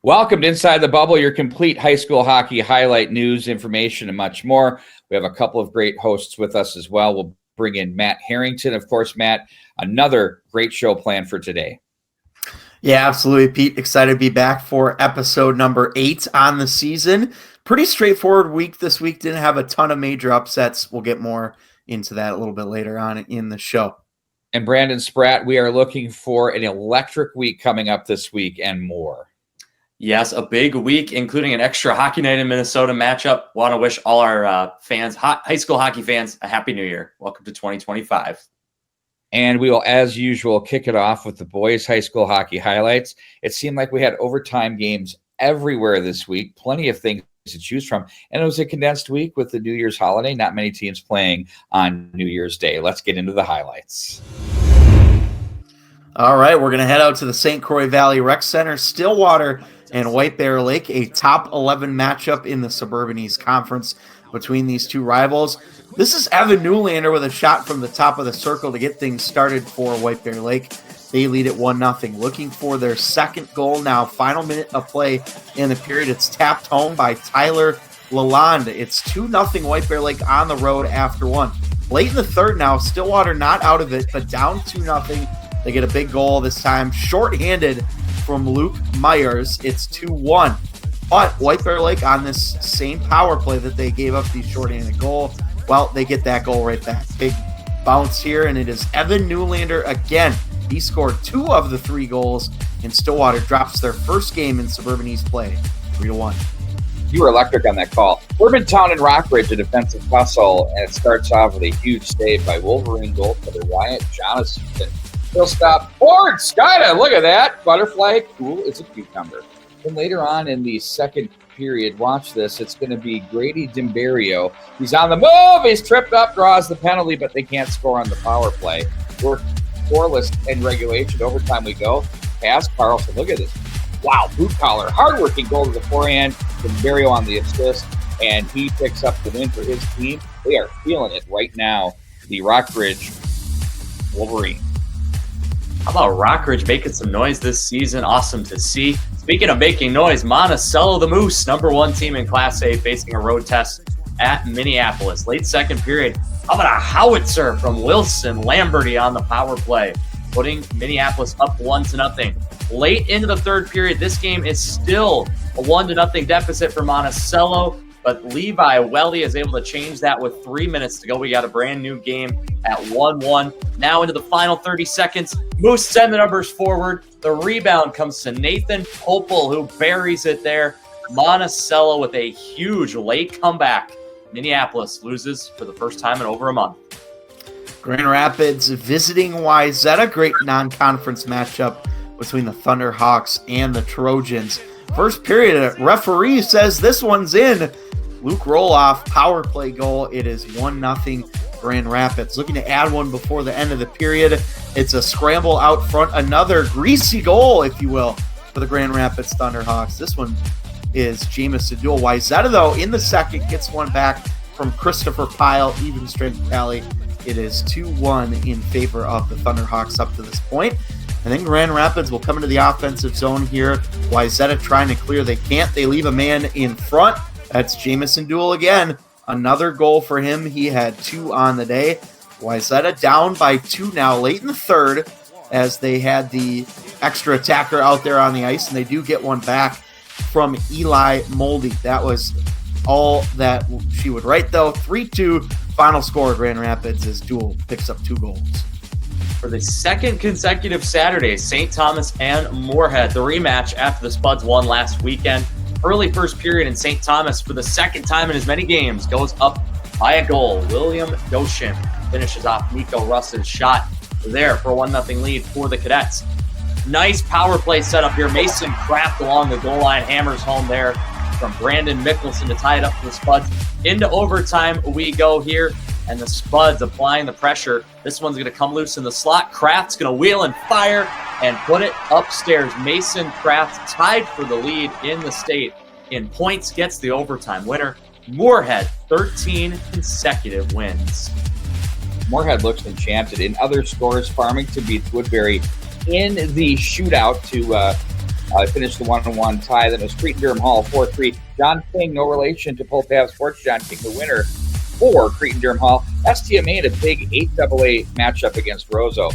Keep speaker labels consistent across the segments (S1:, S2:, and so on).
S1: Welcome to Inside the Bubble, your complete high school hockey highlight news, information, and much more. We have a couple of great hosts with us as well. We'll bring in Matt Harrington. Of course, Matt, another great show planned for today.
S2: Yeah, absolutely, Pete. Excited to be back for episode number 8 on the season. Pretty straightforward week this week. Didn't have a ton of major upsets. We'll get more into that a little bit later on in the show.
S1: And Brandon Spratt, we are looking for an electric week coming up this week and more.
S3: Yes, a big week, including an extra Hockey Night in Minnesota matchup. Want to wish all our fans, high school hockey fans, a happy new year. Welcome to 2025.
S1: And we will, as usual, kick it off with the boys' high school hockey highlights. It seemed like we had overtime games everywhere this week, plenty of things to choose from. And it was a condensed week with the New Year's holiday. Not many teams playing on New Year's Day. Let's get into the highlights.
S2: All right, we're going to head out to the St. Croix Valley Rec Center, Stillwater and White Bear Lake, a top 11 matchup in the Suburban East Conference between these two rivals. This is Evan Newlander with a shot from the top of the circle to get things started for White Bear Lake. They lead at 1-0, looking for their second goal now. Final minute of play in the period. It's tapped home by Tyler Lalonde. It's 2-0 White Bear Lake on the road after one. Late in the third now, Stillwater not out of it, but down 2-0. They get a big goal this time, shorthanded from Luke Myers. It's 2-1. But White Bear Lake on this same power play that they gave up the shorthanded goal, well, they get that goal right back. Big bounce here, and it is Evan Newlander again. He scored 2 of the 3 goals, and Stillwater drops their first game in Suburban East play, 3-1.
S1: You were electric on that call. Bourbontown and Rockridge, a defensive tussle, and it starts off with a huge save by Wolverine goaltender Wyatt Jonathan. He'll stop forward. Skyda, look at that. Butterfly, cool. It's a cucumber. Then later on in the second period, watch this. It's going to be Grady Dimberio. He's on the move. He's tripped up, draws the penalty, but they can't score on the power play. We're scoreless in regulation. Overtime we go. Pass Carlson. Look at this. Wow, boot collar. Hardworking goal to the forehand. Dimberio on the assist, and he picks up the win for his team. They are feeling it right now. The Rockridge Wolverine.
S3: How about Rockridge making some noise this season? Awesome to see. Speaking of making noise, Monticello the Moose, number 1 team in Class A, facing a road test at Minneapolis. Late second period. How about a howitzer from Wilson Lamberty on the power play, putting Minneapolis up 1-0. Late into the third period, this game is still a 1-0 deficit for Monticello, but Levi Welly is able to change that with 3 minutes to go. We got a brand new game at 1-1. Now into the final 30 seconds. Moose send the numbers forward. The rebound comes to Nathan Popel, who buries it there. Monticello with a huge late comeback. Minneapolis loses for the first time in over a month.
S2: Grand Rapids visiting Wayzata. Great non-conference matchup between the Thunderhawks and the Trojans. First period, a referee says this one's in. Luke Roloff, power play goal. It is 1-0 Grand Rapids. Looking to add one before the end of the period. It's a scramble out front. Another greasy goal, if you will, for the Grand Rapids Thunderhawks. This one is Jameis Sadul. Wayzata, though, in the second, gets one back from Christopher Pyle. Even strength tally. It is 2-1 in favor of the Thunderhawks up to this point. And then Grand Rapids will come into the offensive zone here. Wayzata trying to clear. They can't. They leave a man in front. That's Jamison Duell again. Another goal for him. He had 2 on the day. Wayzata down by 2 now, late in the third, as they had the extra attacker out there on the ice, and they do get one back from Eli Moldy. That was all that she would write, though. 3-2 final score. Grand Rapids as Duell picks up 2 goals.
S3: For the second consecutive Saturday, St. Thomas and Moorhead, the rematch after the Spuds won last weekend. Early first period, in St. Thomas, for the second time in as many games, goes up by a goal. William Doshin finishes off Nico Russ's shot there for a 1-0 lead for the Cadets. Nice power play setup here. Mason Kraft along the goal line, hammers home there from Brandon Mickelson to tie it up for the Spuds. Into overtime we go here, and the Spuds applying the pressure. This one's going to come loose in the slot. Kraft's going to wheel and fire. and put it upstairs. Mason Kraft tied for the lead in the state in points, gets the overtime winner. Moorhead, 13 consecutive wins.
S1: Moorhead looks enchanted. In other scores, Farmington beats Woodbury in the shootout to finish the 1-1 tie. Then it was Cretin-Durham Hall 4-3. John King, no relation to Poltava Sports. John King, the winner for Cretin-Durham Hall. STMA in a big 8AA matchup against Roseau.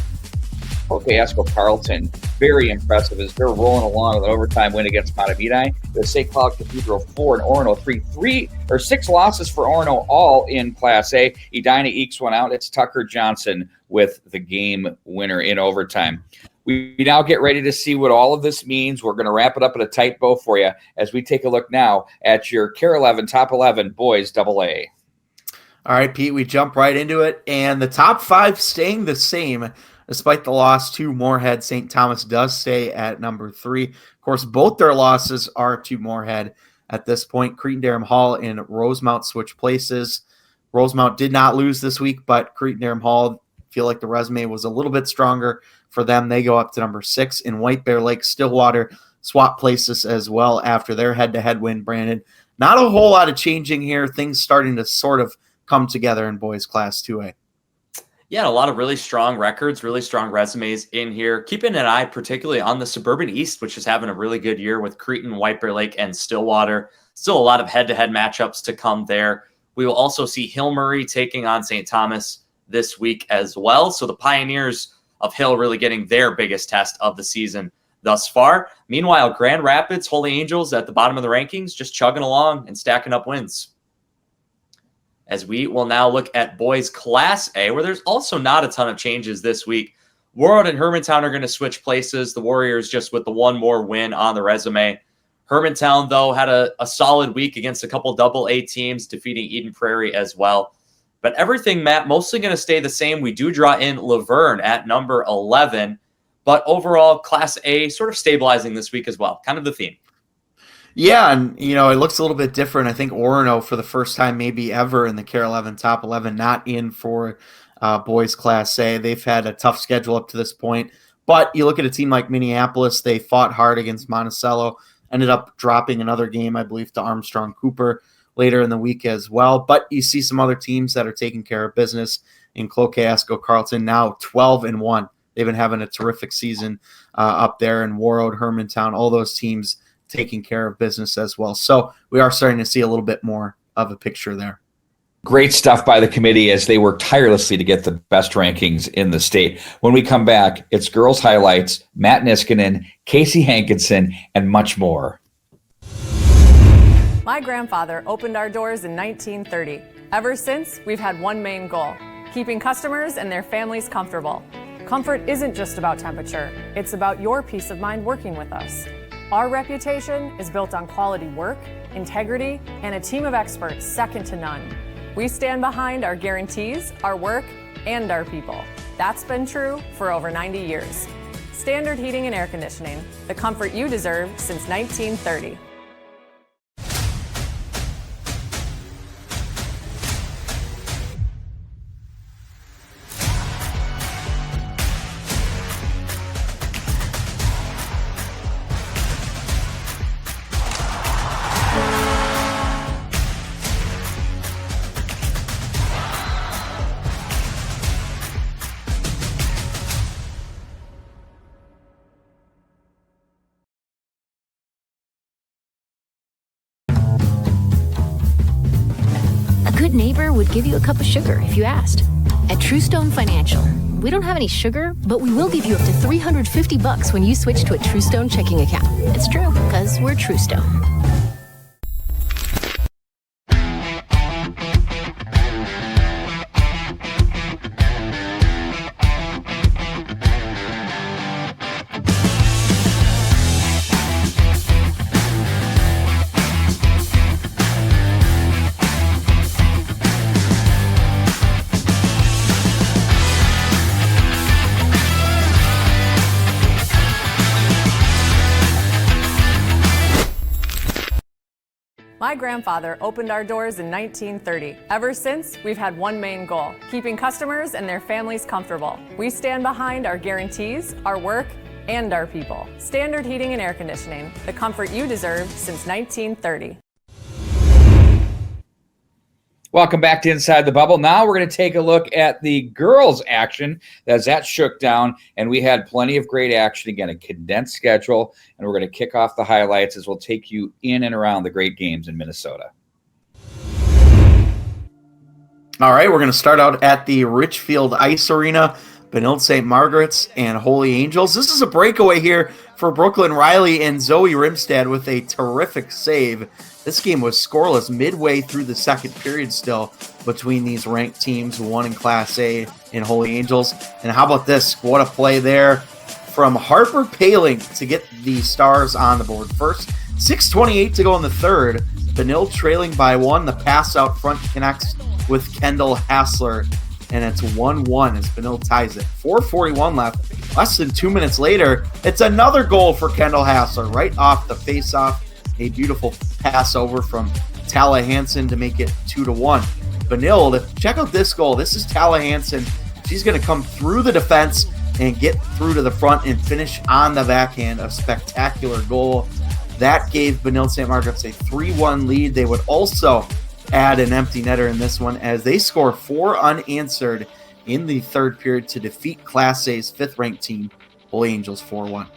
S1: Esco Carleton, very impressive as they're rolling along with an overtime win against Mattavidi. The St. Cloud Cathedral 4 and Orono 3. 6 losses for Orono, all in Class A. Edina ekes one out. It's Tucker Johnson with the game winner in overtime. We now get ready to see what all of this means. We're going to wrap it up in a tight bow for you as we take a look now at your Kare 11 Top 11 Boys AA.
S2: All right, Pete, we jump right into it, and the top 5 staying the same. Despite the loss to Moorhead, St. Thomas does stay at number 3. Of course, both their losses are to Moorhead at this point. Cretin-Durham Hall and Rosemount switch places. Rosemount did not lose this week, but Cretin-Durham Hall, feel like the resume was a little bit stronger for them. They go up to number 6. In White Bear Lake, Stillwater swap places as well after their head-to-head win, Brandon. Not a whole lot of changing here. Things starting to sort of come together in boys Class 2A.
S3: Yeah, a lot of really strong records, really strong resumes in here. Keeping an eye particularly on the Suburban East, which is having a really good year with Cretin, White Bear Lake, and Stillwater. Still a lot of head-to-head matchups to come there. We will also see Hill Murray taking on St. Thomas this week as well. So the Pioneers of Hill really getting their biggest test of the season thus far. Meanwhile, Grand Rapids, Holy Angels at the bottom of the rankings, just chugging along and stacking up wins. As we will now look at boys Class A, where there's also not a ton of changes this week. Warroad and Hermantown are going to switch places. The Warriors just with the one more win on the resume. Hermantown, though, had a solid week against a couple AA teams, defeating Eden Prairie as well. But everything, Matt, mostly going to stay the same. We do draw in Laverne at number 11. But overall, Class A sort of stabilizing this week as well. Kind of the theme.
S2: Yeah, and, it looks a little bit different. I think Orono, for the first time maybe ever in the Kare 11 Top 11, not in for boys Class A. They've had a tough schedule up to this point. But you look at a team like Minneapolis, they fought hard against Monticello, ended up dropping another game, I believe, to Armstrong Cooper later in the week as well. But you see some other teams that are taking care of business in Cloquet, Esco, Carleton, now 12-1. They've been having a terrific season up there in Warroad, Hermantown, all those teams taking care of business as well. So we are starting to see a little bit more of a picture there.
S1: Great stuff by the committee as they work tirelessly to get the best rankings in the state. When we come back, it's girls highlights, Matt Niskanen, Casey Hankinson, and much more.
S4: My grandfather opened our doors in 1930. Ever since, we've had one main goal: keeping customers and their families comfortable. Comfort isn't just about temperature. It's about your peace of mind working with us. Our reputation is built on quality work, integrity, and a team of experts second to none. We stand behind our guarantees, our work, and our people. That's been true for over 90 years. Standard Heating and Air Conditioning, the comfort you deserve since 1930.
S5: Good neighbor would give you a cup of sugar if you asked. At Truestone Financial, we don't have any sugar, but we will give you up to $350 when you switch to a Truestone checking account. It's true, because we're Truestone.
S4: My grandfather opened our doors in 1930. Ever since, we've had one main goal: keeping customers and their families comfortable. We stand behind our guarantees, our work, and our people. Standard Heating and Air Conditioning, the comfort you deserve since 1930.
S1: Welcome back to Inside the Bubble. Now we're going to take a look at the girls' action as that shook down, and we had plenty of great action. Again, a condensed schedule, and we're going to kick off the highlights as we'll take you in and around the great games in Minnesota.
S2: All right, we're going to start out at the Richfield Ice Arena, Benilde St. Margaret's and Holy Angels. This is a breakaway here for Brooklyn Riley and Zoe Rimstad with a terrific save. This game was scoreless midway through the second period still between these ranked teams, one in Class A and Holy Angels. And how about this? What a play there from Harper Paling to get the Stars on the board. First, 6:28 to go in the third. Benilde trailing by 1. The pass out front connects with Kendall Hassler, and it's 1-1 as Benilde ties it. 4:41 left. Less than 2 minutes later, it's another goal for Kendall Hassler right off the face-off. A beautiful pass over from Tala Hansen to make it 2-1. Benilde, check out this goal. This is Tala Hansen. She's going to come through the defense and get through to the front and finish on the backhand. A spectacular goal. That gave Benilde St. Margaret's a 3-1 lead. They would also add an empty netter in this one as they score 4 unanswered in the third period to defeat Class A's 5th-ranked team, Holy Angels, 4-1.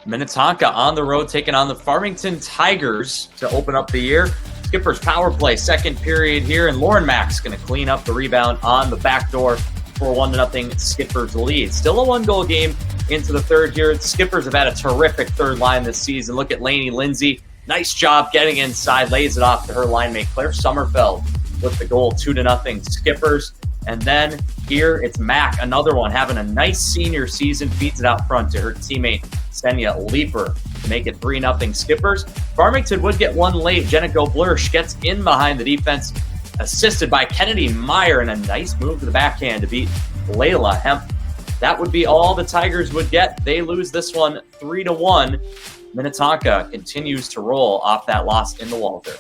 S3: Minnetonka on the road taking on the Farmington Tigers to open up the year. Skipper's power play, second period here, and Lauren Mack's going to clean up the rebound on the back door for 1-0 Skipper's lead. Still a 1-goal game into the third here. The Skippers have had a terrific third line this season. Look at Lainey Lindsay. Nice job getting inside, lays it off to her line mate, Claire Sommerfeld, with the goal, 2-0 Skippers. And then here it's Mack, another one, having a nice senior season, feeds it out front to her teammate, Senya Leeper, to make it 3-0 Skippers. Farmington would get one late. Jenico Blursch gets in behind the defense, assisted by Kennedy Meyer, and a nice move to the backhand to beat Layla Hemp. That would be all the Tigers would get. They lose this one 3-1. Minnetonka continues to roll off that loss in the Walter.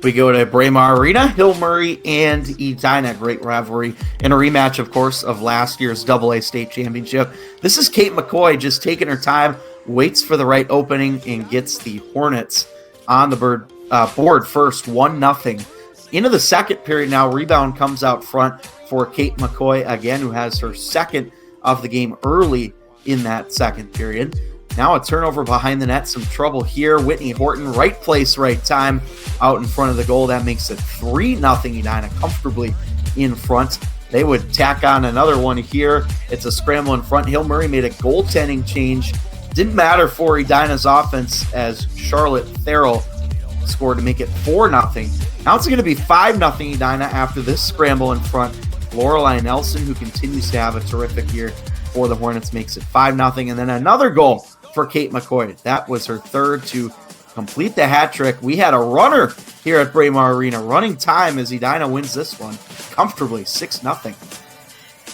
S2: We go to Braemar Arena, Hill Murray and Edina, great rivalry, and a rematch, of course, of last year's AA state championship. This is Kate McCoy just taking her time, waits for the right opening, and gets the Hornets on the board first, 1-0. Into the second period now, rebound comes out front for Kate McCoy, again, who has her second of the game early in that second period. Now a turnover behind the net, some trouble here. Whitney Horton, right place, right time, out in front of the goal. That makes it 3-0 Edina, comfortably in front. They would tack on another one here. It's a scramble in front. Hill Murray made a goaltending change. Didn't matter for Edina's offense as Charlotte Farrell scored to make it 4-0. Now it's going to be 5-0 Edina after this scramble in front. Lorelei Nelson, who continues to have a terrific year for the Hornets, makes it 5-0. And then another goal for Kate McCoy. That was her third to complete the hat trick. We had a runner here at Braemar Arena. Running time as Edina wins this one comfortably, 6-0.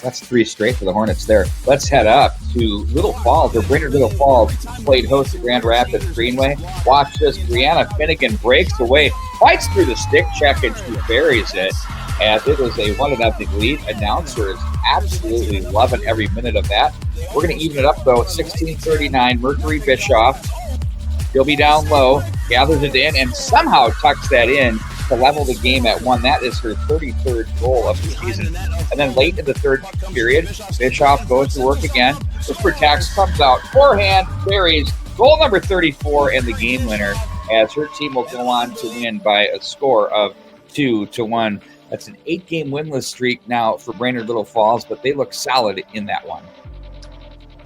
S1: That's 3 straight for the Hornets there. Let's head up to Little Falls, or Brainerd Little Falls played host to Grand Rapids Greenway. Watch this. Brianna Finnegan breaks away, fights through the stick check, and she buries it. As it was a 1-0 lead. Announcer is absolutely loving every minute of that. We're going to even it up, though. 16:39, Mercury Bischoff. He'll be down low, gathers it in, and somehow tucks that in to level the game at 1. That is her 33rd goal of the season. And then late in the third period, Bischoff goes to work again. This protects, comes out, forehand, buries, goal number 34, and the game winner, as her team will go on to win by a score of 2-1. That's an 8-game winless streak now for Brainerd Little Falls, but they look solid in that one.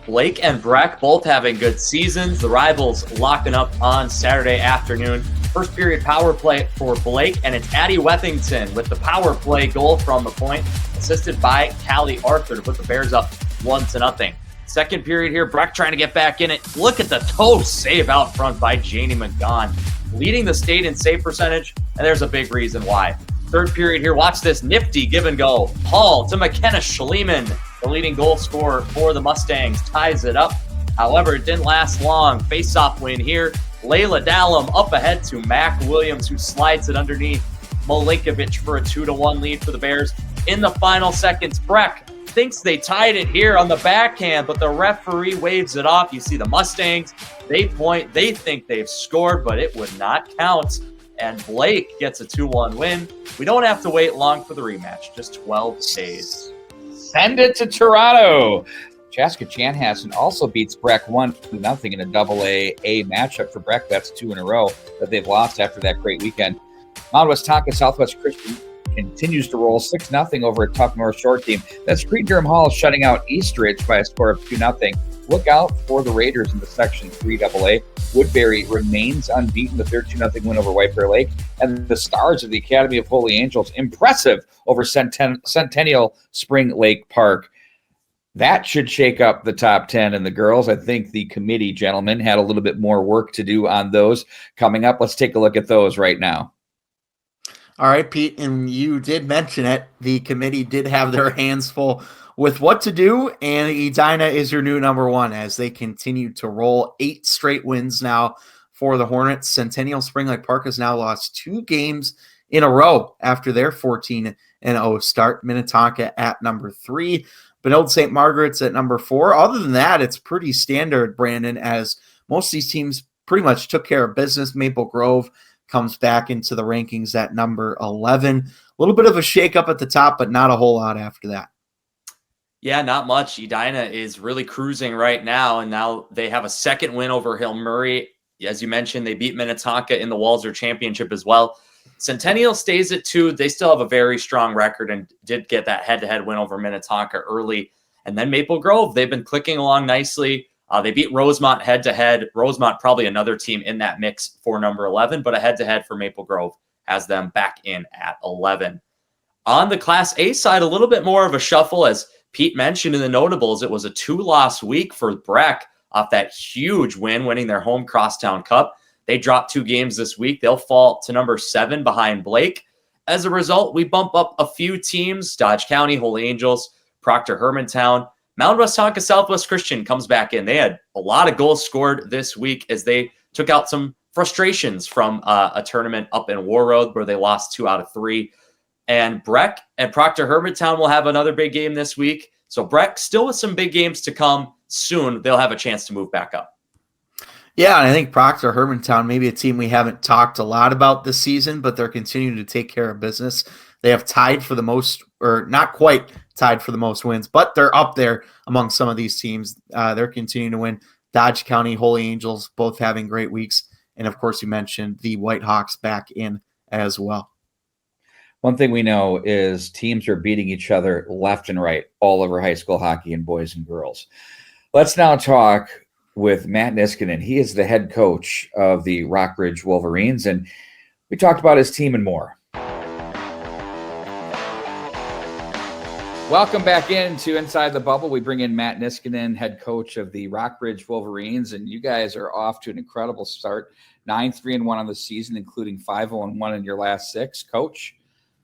S3: Blake and Breck both having good seasons. The Rivals locking up on Saturday afternoon. First period power play for Blake, and it's Addie Wethington with the power play goal from the point, assisted by Callie Arthur to put the Bears up 1-0. Second period here, Breck trying to get back in it. Look at the toe save out front by Janie McGon, leading the state in save percentage, and there's a big reason why. Third period here, watch this nifty give and go. Hall to McKenna Schliemann, the leading goal scorer for the Mustangs, ties it up. However, it didn't last long. Face-off win here. Layla Dallum up ahead to Mac Williams, who slides it underneath Malinkovic for a 2-1 lead for the Bears. In the final seconds, Breck thinks they tied it here on the backhand, but the referee waves it off. You see the Mustangs, they point, they think they've scored, but it would not count. And Blake gets a 2-1 win. We don't have to wait long for the rematch, just 12 days.
S1: Send it to Toronto. Chaska Chanhassen also beats Breck 1-0 in a AA matchup for Breck. That's 2 in a row that they've lost after that great weekend. Mount Westonka Southwest Christian continues to roll 6-0 over a tough North Shore team. That's Cretin-Durham Hall shutting out Eastridge by a score of 2-0. Look out for the Raiders in the Section 3 AA. Woodbury remains unbeaten with their 2-0 win over White Bear Lake. And the Stars of the Academy of Holy Angels, impressive over Centennial Spring Lake Park. That should shake up the top 10 and the girls. I think the committee, gentlemen, had a little bit more work to do on those coming up. Let's take a look at those right now.
S2: All right, Pete, and you did mention it. The committee did have their hands full with what to do, and Edina is your new number one as they continue to roll 8 straight wins now for the Hornets. Centennial Spring Lake Park has now lost 2 games in a row after their 14-0 start. Minnetonka at number 3. Benilde St. Margaret's at number 4. Other than that, it's pretty standard, Brandon, as most of these teams pretty much took care of business. Maple Grove comes back into the rankings at number 11. A little bit of a shakeup at the top, but not a whole lot after that.
S3: Yeah, not much. Edina is really cruising right now, and now they have a second win over Hill Murray. As you mentioned, they beat Minnetonka in the Walser Championship as well. Centennial stays at 2. They still have a very strong record and did get that head-to-head win over Minnetonka early. And then Maple Grove, they've been clicking along nicely. They beat Rosemont head-to-head. Rosemont probably another team in that mix for number 11, but a head-to-head for Maple Grove has them back in at 11. On the Class A side, a little bit more of a shuffle. As Pete mentioned in the notables, it was a 2-loss week for Breck off that huge win, winning their home Crosstown Cup. They dropped 2 games this week. They'll fall to number 7 behind Blake. As a result, we bump up a few teams. Dodge County, Holy Angels, Proctor Hermantown. Mount Westonka Southwest Christian comes back in. They had a lot of goals scored this week as they took out some frustrations from a tournament up in Warroad where they lost 2 out of 3. And Breck and Proctor Hermantown will have another big game this week. So Breck still with some big games to come soon. They'll have a chance to move back up.
S2: Yeah, and I think Proctor Hermantown, maybe a team we haven't talked a lot about this season, but they're continuing to take care of business. They have tied for the most, or not quite tied for the most wins, but they're up there among some of these teams. They're continuing to win. Dodge County, Holy Angels, both having great weeks. And, of course, you mentioned the White Hawks back in as well.
S1: One thing we know is teams are beating each other left and right all over high school hockey and boys and girls. Let's now talk with Matt Niskanen. He is the head coach of the Rockridge Wolverines, and we talked about his team and more. Welcome back into Inside the Bubble. We bring in Matt Niskanen, head coach of the Rockridge Wolverines, and you guys are off to an incredible start. 9-3-1 on the season, including 5-1 in your last 6. Coach,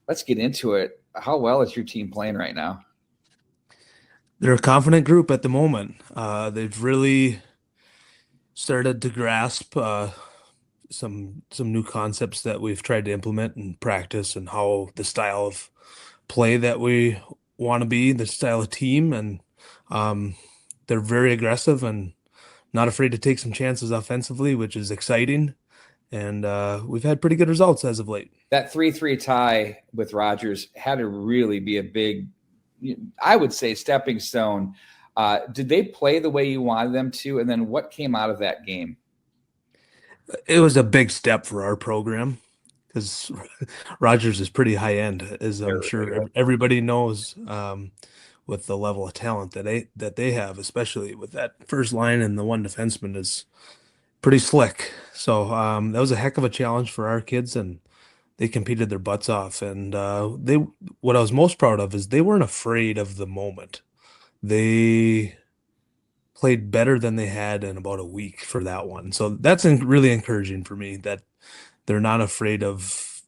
S1: let's get into it. How well is your team playing right now?
S6: They're a confident group at the moment. They've really started to grasp some new concepts that we've tried to implement and practice, and how the style of play that we want to be, the style of team, and they're very aggressive and not afraid to take some chances offensively, which is exciting. And we've had pretty good results as of late.
S1: That 3-3 tie with Rogers had to really be a big, I would say, stepping stone. Did they play the way you wanted them to? And then what came out of that game?
S6: It was a big step for our program because Rogers is pretty high end, as I'm sure everybody knows, with the level of talent that they have, especially with that first line, and the one defenseman is pretty slick. So that was a heck of a challenge for our kids, and they competed their butts off. And what I was most proud of is they weren't afraid of the moment. They played better than they had in about a week for that one. So that's really encouraging for me, that they're not afraid of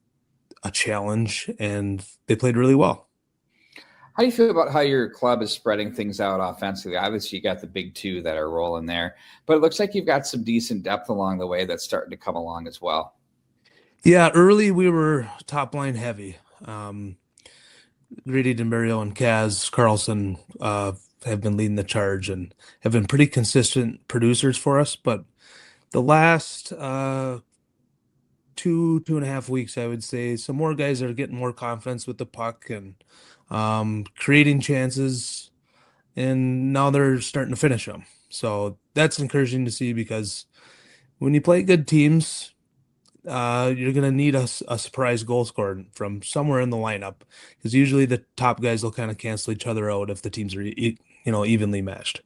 S6: a challenge, and they played really well.
S1: How do you feel about how your club is spreading things out offensively? Obviously, you got the big 2 that are rolling there, but it looks like you've got some decent depth along the way that's starting to come along as well.
S6: Yeah, early we were top line heavy. Grady DeMario and Kaz Carlson have been leading the charge and have been pretty consistent producers for us. But the last 2.5 weeks, I would say, some more guys are getting more confidence with the puck and creating chances, and now they're starting to finish them. So that's encouraging to see because when you play good teams, you're going to need a surprise goal scorer from somewhere in the lineup because usually the top guys will kind of cancel each other out if the teams are evenly matched.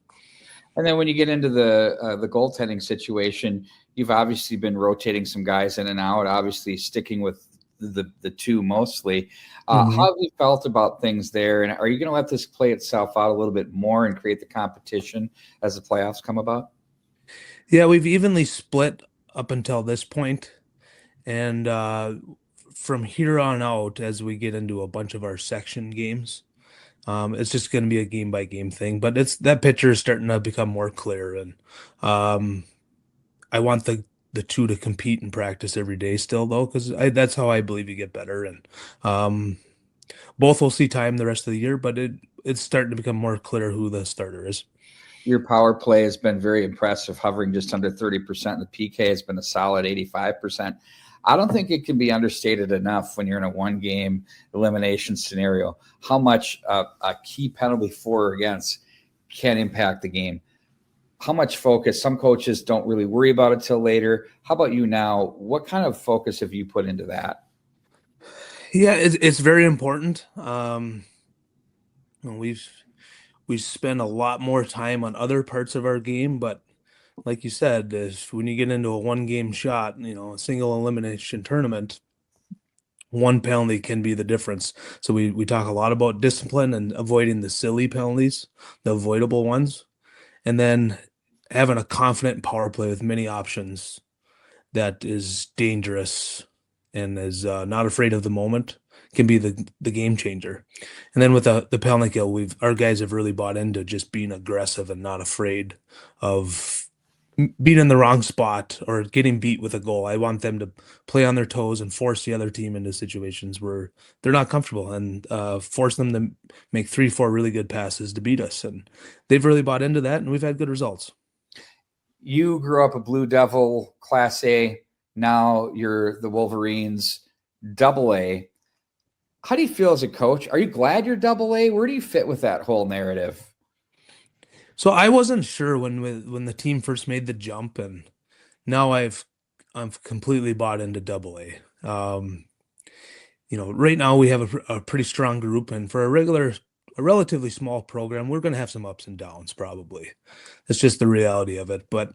S1: And then when you get into the goaltending situation, you've obviously been rotating some guys in and out, obviously sticking with the two mostly. How have you felt about things there? And are you going to let this play itself out a little bit more and create the competition as the playoffs come about?
S6: Yeah, we've evenly split up until this point. And from here on out, as we get into a bunch of our section games, it's just going to be a game by game thing. But it's that picture is starting to become more clear, and I want the two to compete in practice every day still, though, because that's how I believe you get better. And both will see time the rest of the year, but it's starting to become more clear who the starter is.
S1: Your power play has been very impressive, hovering just under 30%. The PK has been a solid 85%. I don't think it can be understated enough when you're in a one-game elimination scenario how much a key penalty for or against can impact the game. How much focus? Some coaches don't really worry about it till later. How about you now? What kind of focus have you put into that?
S6: Yeah, it's very important. We've spent a lot more time on other parts of our game, but like you said, when you get into a one-game shot, a single elimination tournament, one penalty can be the difference. So we talk a lot about discipline and avoiding the silly penalties, the avoidable ones, and then having a confident power play with many options that is dangerous and is not afraid of the moment can be the game changer. And then with the penalty kill, our guys have really bought into just being aggressive and not afraid of being in the wrong spot or getting beat with a goal. I want them to play on their toes and force the other team into situations where they're not comfortable and force them to make 3-4 really good passes to beat us. And they've really bought into that, and we've had good results.
S1: You grew up a Blue Devil, Class A. Now you're the Wolverines, Double A. How do you feel as a coach? Are you glad you're Double A? Where do you fit with that whole narrative?
S6: So I wasn't sure when the team first made the jump, and now I've completely bought into Double A. Right now we have a pretty strong group, and for a relatively small program, we're going to have some ups and downs probably. It's just the reality of it. But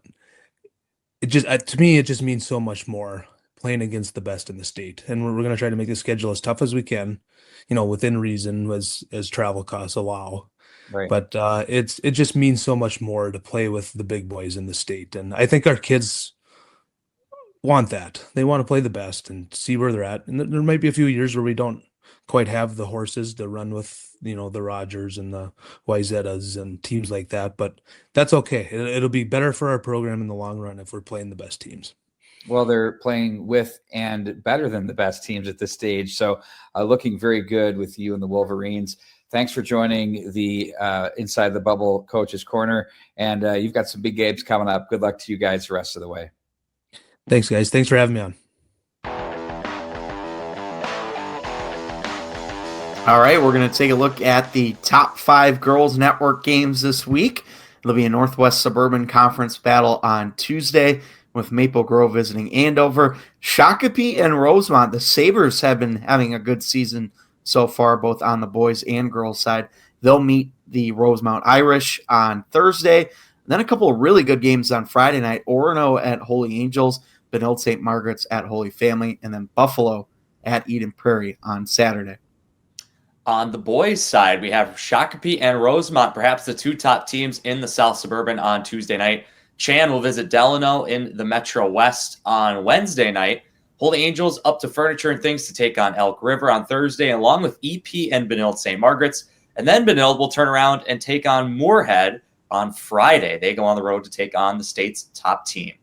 S6: it just to me, it just means so much more playing against the best in the state, and we're going to try to make the schedule as tough as we can, within reason as travel costs allow.
S1: Right.
S6: But it just means so much more to play with the big boys in the state, and I think our kids want that. They want to play the best and see where they're at. And there might be a few years where we don't quite have the horses to run with, the Rogers and the Wyzetas and teams like that, but that's okay. It'll be better for our program in the long run if we're playing the best teams.
S1: Well, they're playing with and better than the best teams at this stage. So looking very good with you and the Wolverines. Thanks for joining the Inside the Bubble Coaches Corner. And you've got some big games coming up. Good luck to you guys the rest of the way.
S6: Thanks, guys. Thanks for having me on.
S2: All right, we're going to take a look at the top 5 Girls Network games this week. It'll be a Northwest Suburban Conference battle on Tuesday with Maple Grove visiting Andover. Shakopee and Rosemont, the Sabres have been having a good season so far, both on the boys and girls side. They'll meet the Rosemont Irish on Thursday. And then a couple of really good games on Friday night. Orono at Holy Angels, Benilde St. Margaret's at Holy Family, and then Buffalo at Eden Prairie on Saturday.
S3: On the boys' side, we have Shakopee and Rosemont, perhaps the two top teams in the South Suburban on Tuesday night. Chan will visit Delano in the Metro West on Wednesday night. Holy Angels up to Furniture and Things to take on Elk River on Thursday, along with EP and Benilde St. Margaret's. And then Benilde will turn around and take on Moorhead on Friday. They go on the road to take on the state's top team.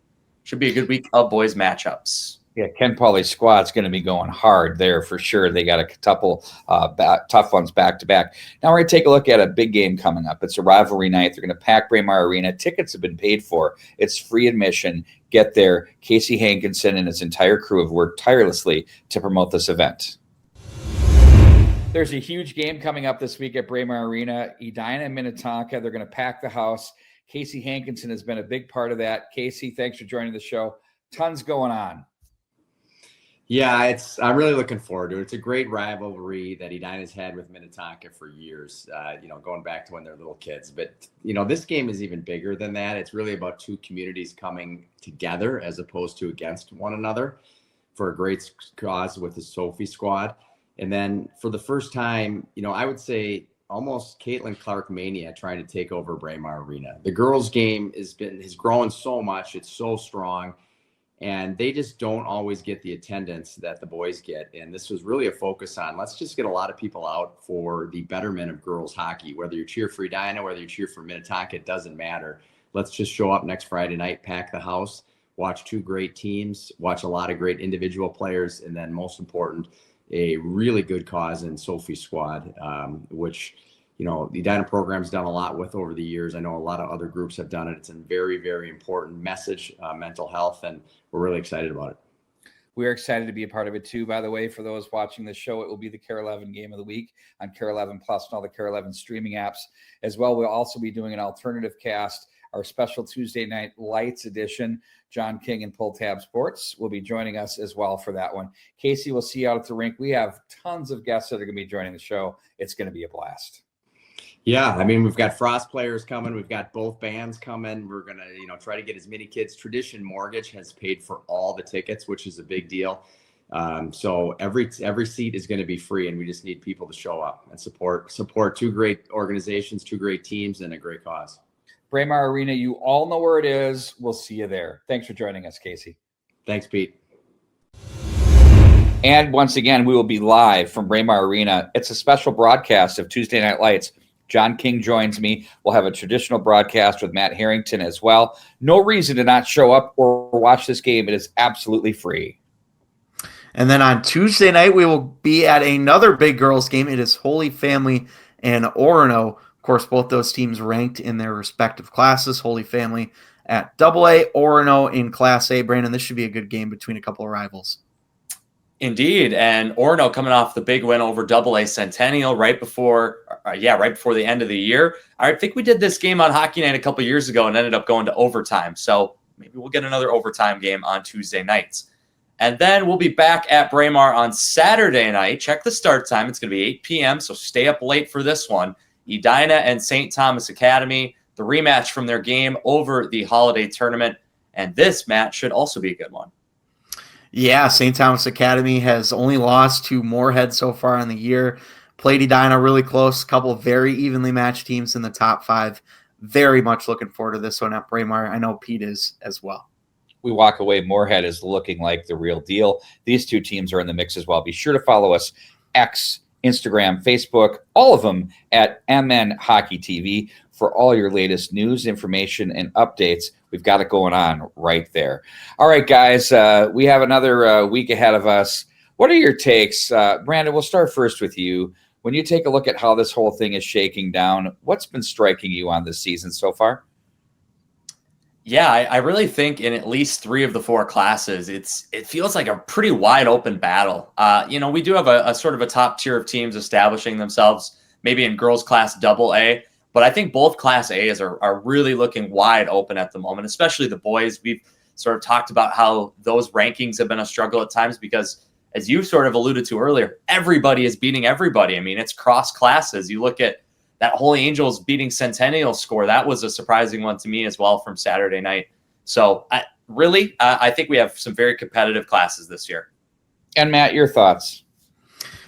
S3: Should be a good week of boys matchups.
S1: Yeah, Ken Pauly's squad's going to be going hard there for sure. They got a couple tough ones back to back. Now we're going to take a look at a big game coming up. It's a rivalry night. They're going to pack Braemar Arena. Tickets have been paid for. It's free admission. Get there. Casey Hankinson and his entire crew have worked tirelessly to promote this event. There's a huge game coming up this week at Braemar Arena. Edina and Minnetonka. They're going to pack the house. Casey Hankinson has been a big part of that. Casey, thanks for joining the show. Tons going on.
S7: Yeah, I'm really looking forward to it. It's a great rivalry that Edina's had with Minnetonka for years, going back to when they're little kids. But, this game is even bigger than that. It's really about two communities coming together as opposed to against one another for a great cause with the Sophie squad. And then for the first time, I would say almost Caitlin Clark mania trying to take over Braemar Arena. The girls' game has grown so much. It's so strong. And they just don't always get the attendance that the boys get. And this was really a focus on, let's just get a lot of people out for the betterment of girls hockey. Whether you cheer for Edina, whether you cheer for Minnetonka, it doesn't matter. Let's just show up next Friday night, pack the house, watch two great teams, watch a lot of great individual players, and then most important, a really good cause in Sophie's squad, which the Edina program's done a lot with over the years. I know a lot of other groups have done it. It's a very, very important message, mental health, and we're really excited about it.
S1: We're excited to be a part of it too. By the way, for those watching the show, it will be the Kare 11 game of the week on Kare 11 Plus and all the Kare 11 streaming apps as well. We'll also be doing an alternative cast, our special Tuesday Night Lights edition. John King and Pull Tab Sports will be joining us as well for that one. Casey, we'll see you out at the rink. We have tons of guests that are going to be joining the show. It's going to be a blast.
S7: Yeah, we've got Frost players coming. We've got both bands coming. We're going to, try to get as many kids. Tradition Mortgage has paid for all the tickets, which is a big deal. So every seat is going to be free, and we just need people to show up and support two great organizations, two great teams, and a great cause.
S1: Braemar Arena, you all know where it is. We'll see you there. Thanks for joining us, Casey.
S7: Thanks, Pete.
S1: And once again, we will be live from Braemar Arena. It's a special broadcast of Tuesday Night Lights. John King joins me. We'll have a traditional broadcast with Matt Harrington as well. No reason to not show up or watch this game. It is absolutely free.
S2: And then on Tuesday night, we will be at another big girls game. It is Holy Family and Orono. Of course, both those teams ranked in their respective classes. Holy Family at AA, Orono in Class A. Brandon, this should be a good game between a couple of rivals.
S3: Indeed, and Orono coming off the big win over AA Centennial right before the end of the year. I think we did this game on Hockey Night a couple years ago and ended up going to overtime. So maybe we'll get another overtime game on Tuesday nights. And then we'll be back at Braemar on Saturday night. Check the start time. It's going to be 8 p.m., so stay up late for this one. Edina and St. Thomas Academy, the rematch from their game over the holiday tournament. And this match should also be a good one.
S2: Yeah, St. Thomas Academy has only lost to Moorhead so far in the year. Played Edina really close. A couple of very evenly matched teams in the top five. Very much looking forward to this one at Braemar. I know Pete is as well.
S1: We walk away. Moorhead is looking like the real deal. These two teams are in the mix as well. Be sure to follow us, X, Instagram, Facebook, all of them at MN Hockey TV for all your latest news, information, and updates. We've got it going on right there. All right, guys, we have another week ahead of us. What are your takes? Brandon, we'll start first with you. When you take a look at how this whole thing is shaking down, what's been striking you on this season so far?
S3: Yeah, I really think in at least 3 of the 4 classes, it feels like a pretty wide open battle. We do have a sort of a top tier of teams establishing themselves, maybe in girls class AA, but I think both class A's are really looking wide open at the moment, especially the boys. We've sort of talked about how those rankings have been a struggle at times because, as you sort of alluded to earlier, everybody is beating everybody. It's cross classes. You look at that Holy Angels beating Centennial score. That was a surprising one to me as well from Saturday night. So I think we have some very competitive classes this year.
S1: And Matt, your thoughts?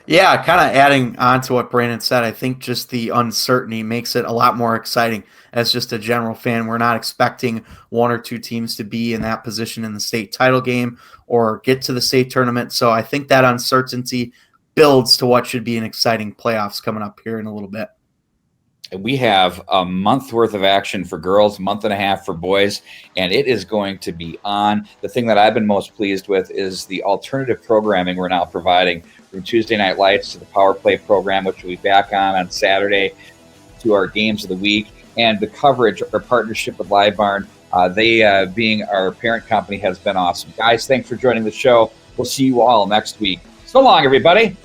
S2: Yeah, kind of adding on to what Brandon said, I think just the uncertainty makes it a lot more exciting as just a general fan. We're not expecting 1 or 2 teams to be in that position in the state title game or get to the state tournament. So I think that uncertainty builds to what should be an exciting playoffs coming up here in a little bit.
S1: we have a month worth of action for girls, a month and a half for boys, and it is going to be on. The thing that I've been most pleased with is the alternative programming we're now providing, from Tuesday Night Lights to the Power Play program, which we'll be back on Saturday, to our games of the week, and the coverage, our partnership with Live Barn. They being our parent company has been awesome. Guys, thanks for joining the show. We'll see you all next week. So long, everybody.